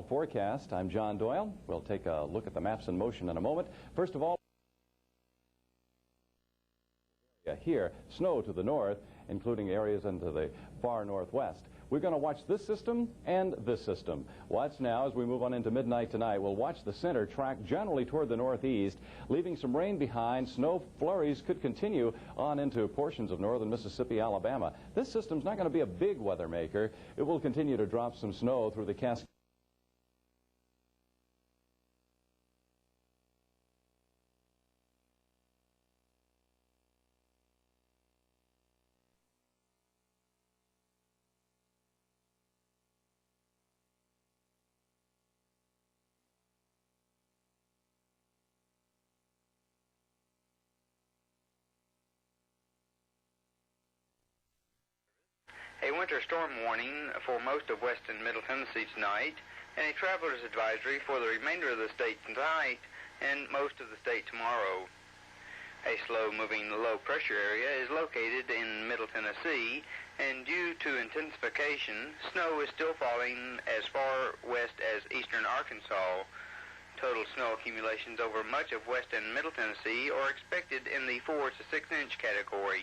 Forecast. I'm John Doyle. We'll take a look at the maps in motion in a moment. First of all, here, snow to the north, including areas into the far northwest. We're going to watch this system and this system. Watch now as we move on into midnight tonight. We'll watch the center track generally toward the northeast, leaving some rain behind. Snow flurries could continue on into portions of northern Mississippi, Alabama. This system's not going to be a big weather maker. It will continue to drop some snow through the Cascades. A winter storm warning for most of west and middle Tennessee tonight, and a traveler's advisory for the remainder of the state tonight and most of the state tomorrow. A slow-moving low-pressure area is located in middle Tennessee, and due to intensification, snow is still falling as far west as eastern Arkansas. Total snow accumulations over much of west and middle Tennessee are expected in the 4 to 6 inch category.